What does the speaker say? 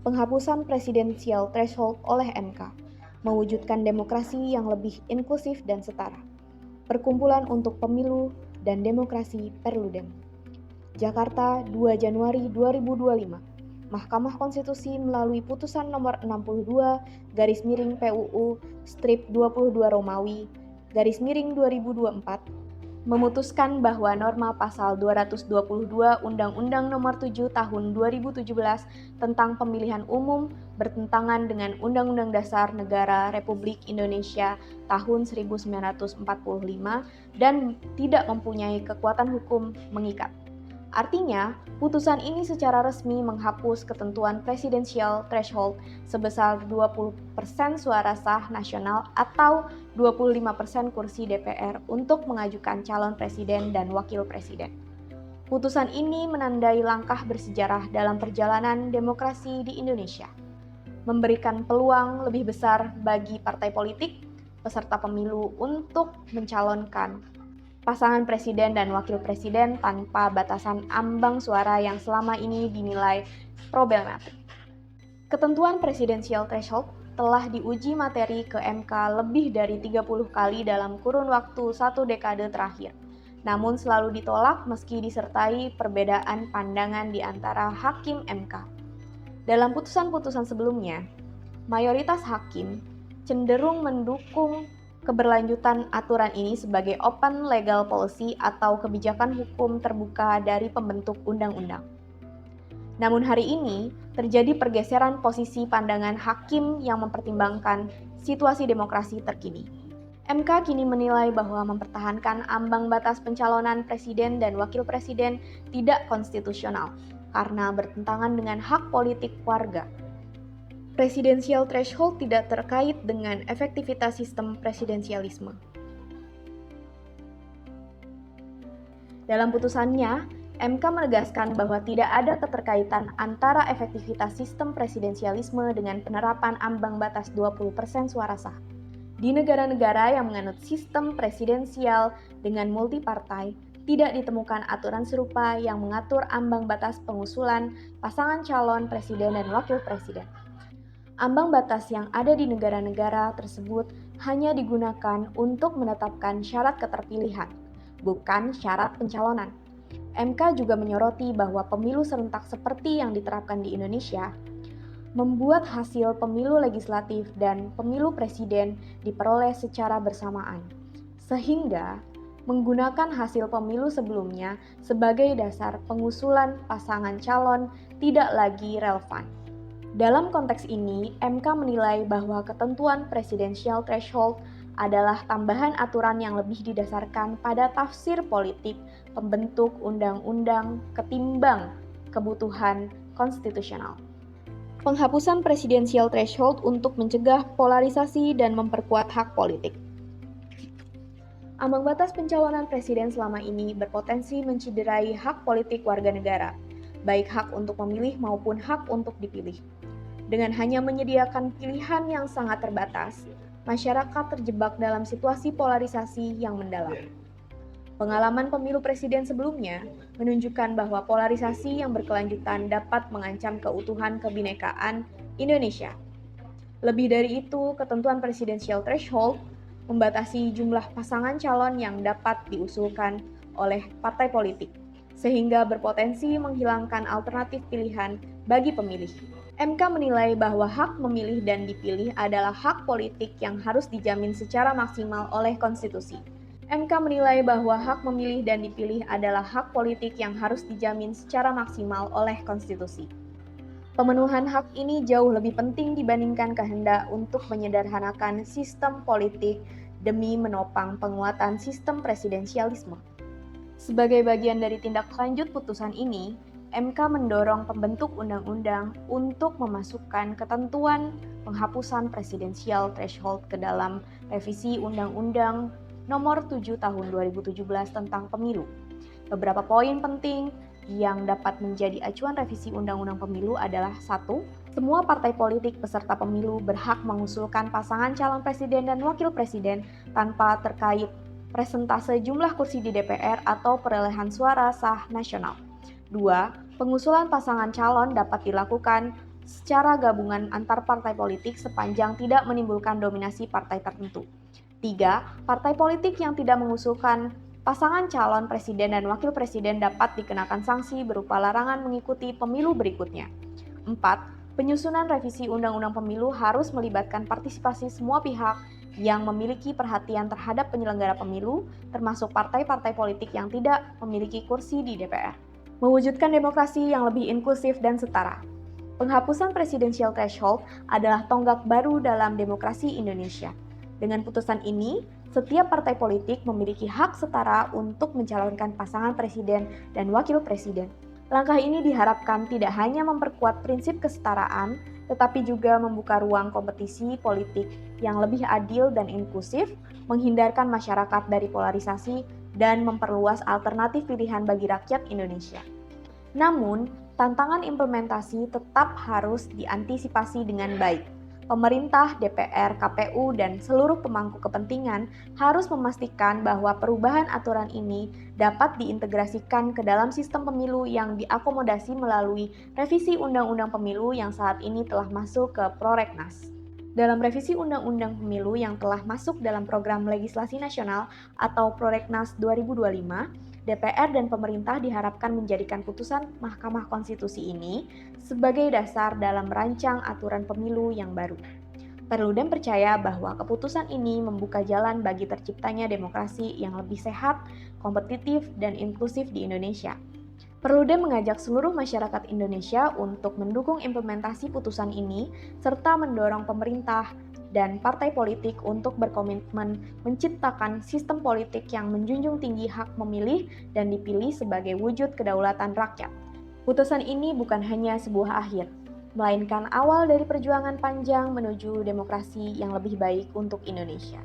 penghapusan presidensial threshold oleh MK, mewujudkan demokrasi yang lebih inklusif dan setara. Perkumpulan untuk Pemilu dan Demokrasi Perludem. Jakarta, 2 Januari 2025. Mahkamah Konstitusi melalui putusan nomor 62 /PUU strip 22 Romawi /2024 memutuskan bahwa norma pasal 222 Undang-Undang Nomor 7 Tahun 2017 tentang pemilihan umum bertentangan dengan Undang-Undang Dasar Negara Republik Indonesia tahun 1945 dan tidak mempunyai kekuatan hukum mengikat. Artinya, putusan ini secara resmi menghapus ketentuan presidensial threshold sebesar 20% suara sah nasional atau 25% kursi DPR untuk mengajukan calon presiden dan wakil presiden. Putusan ini menandai langkah bersejarah dalam perjalanan demokrasi di Indonesia, memberikan peluang lebih besar bagi partai politik peserta pemilu untuk mencalonkan pasangan presiden dan wakil presiden tanpa batasan ambang suara yang selama ini dinilai problematik. Ketentuan presidensial threshold telah diuji materi ke MK lebih dari 30 kali dalam kurun waktu 1 dekade terakhir, namun selalu ditolak meski disertai perbedaan pandangan di antara hakim MK. Dalam putusan-putusan sebelumnya, mayoritas hakim cenderung mendukung keberlanjutan aturan ini sebagai open legal policy atau kebijakan hukum terbuka dari pembentuk undang-undang. Namun hari ini terjadi pergeseran posisi pandangan hakim yang mempertimbangkan situasi demokrasi terkini. MK kini menilai bahwa mempertahankan ambang batas pencalonan presiden dan wakil presiden tidak konstitusional karena bertentangan dengan hak politik warga. Presidensial threshold tidak terkait dengan efektivitas sistem presidensialisme. Dalam putusannya, MK menegaskan bahwa tidak ada keterkaitan antara efektivitas sistem presidensialisme dengan penerapan ambang batas 20% suara sah. Di negara-negara yang menganut sistem presidensial dengan multipartai, tidak ditemukan aturan serupa yang mengatur ambang batas pengusulan pasangan calon presiden dan wakil presiden. Ambang batas yang ada di negara-negara tersebut hanya digunakan untuk menetapkan syarat keterpilihan, bukan syarat pencalonan. MK juga menyoroti bahwa pemilu serentak seperti yang diterapkan di Indonesia membuat hasil pemilu legislatif dan pemilu presiden diperoleh secara bersamaan, sehingga menggunakan hasil pemilu sebelumnya sebagai dasar pengusulan pasangan calon tidak lagi relevan. Dalam konteks ini, MK menilai bahwa ketentuan presidensial threshold adalah tambahan aturan yang lebih didasarkan pada tafsir politik pembentuk undang-undang ketimbang kebutuhan konstitusional. Penghapusan presidensial threshold untuk mencegah polarisasi dan memperkuat hak politik. Ambang batas pencalonan presiden selama ini berpotensi mencederai hak politik warga negara, baik hak untuk memilih maupun hak untuk dipilih. Dengan hanya menyediakan pilihan yang sangat terbatas, masyarakat terjebak dalam situasi polarisasi yang mendalam. Pengalaman pemilu presiden sebelumnya menunjukkan bahwa polarisasi yang berkelanjutan dapat mengancam keutuhan kebinekaan Indonesia. Lebih dari itu, ketentuan presidensial threshold membatasi jumlah pasangan calon yang dapat diusulkan oleh partai politik, sehingga berpotensi menghilangkan alternatif pilihan bagi pemilih. MK menilai bahwa hak memilih dan dipilih adalah hak politik yang harus dijamin secara maksimal oleh konstitusi. MK menilai bahwa hak memilih dan dipilih adalah hak politik yang harus dijamin secara maksimal oleh konstitusi. Pemenuhan hak ini jauh lebih penting dibandingkan kehendak untuk menyederhanakan sistem politik demi menopang penguatan sistem presidensialisme. Sebagai bagian dari tindak lanjut putusan ini, MK mendorong pembentuk undang-undang untuk memasukkan ketentuan penghapusan presidensial threshold ke dalam revisi Undang-Undang Nomor 7 Tahun 2017 tentang Pemilu. Beberapa poin penting yang dapat menjadi acuan revisi Undang-Undang Pemilu adalah 1. Semua partai politik peserta pemilu berhak mengusulkan pasangan calon presiden dan wakil presiden tanpa terkait persentase jumlah kursi di DPR atau perolehan suara sah nasional. 2. Pengusulan pasangan calon dapat dilakukan secara gabungan antar partai politik sepanjang tidak menimbulkan dominasi partai tertentu. 3. Partai politik yang tidak mengusulkan pasangan calon presiden dan wakil presiden dapat dikenakan sanksi berupa larangan mengikuti pemilu berikutnya. 4. Penyusunan revisi Undang-Undang Pemilu harus melibatkan partisipasi semua pihak yang memiliki perhatian terhadap penyelenggara pemilu, termasuk partai-partai politik yang tidak memiliki kursi di DPR. Mewujudkan demokrasi yang lebih inklusif dan setara. Penghapusan presidensial threshold adalah tonggak baru dalam demokrasi Indonesia. Dengan putusan ini, setiap partai politik memiliki hak setara untuk mencalonkan pasangan presiden dan wakil presiden. Langkah ini diharapkan tidak hanya memperkuat prinsip kesetaraan, tetapi juga membuka ruang kompetisi politik yang lebih adil dan inklusif, menghindarkan masyarakat dari polarisasi, dan memperluas alternatif pilihan bagi rakyat Indonesia. Namun, tantangan implementasi tetap harus diantisipasi dengan baik. Pemerintah, DPR, KPU, dan seluruh pemangku kepentingan harus memastikan bahwa perubahan aturan ini dapat diintegrasikan ke dalam sistem pemilu yang diakomodasi melalui revisi Undang-Undang Pemilu yang saat ini telah masuk ke Prolegnas. Dalam revisi Undang-Undang Pemilu yang telah masuk dalam Program Legislasi Nasional atau Prolegnas 2025, DPR dan pemerintah diharapkan menjadikan putusan Mahkamah Konstitusi ini sebagai dasar dalam merancang aturan pemilu yang baru. Perludem percaya bahwa keputusan ini membuka jalan bagi terciptanya demokrasi yang lebih sehat, kompetitif, dan inklusif di Indonesia. Perludem mengajak seluruh masyarakat Indonesia untuk mendukung implementasi putusan ini serta mendorong pemerintah dan partai politik untuk berkomitmen menciptakan sistem politik yang menjunjung tinggi hak memilih dan dipilih sebagai wujud kedaulatan rakyat. Putusan ini bukan hanya sebuah akhir, melainkan awal dari perjuangan panjang menuju demokrasi yang lebih baik untuk Indonesia.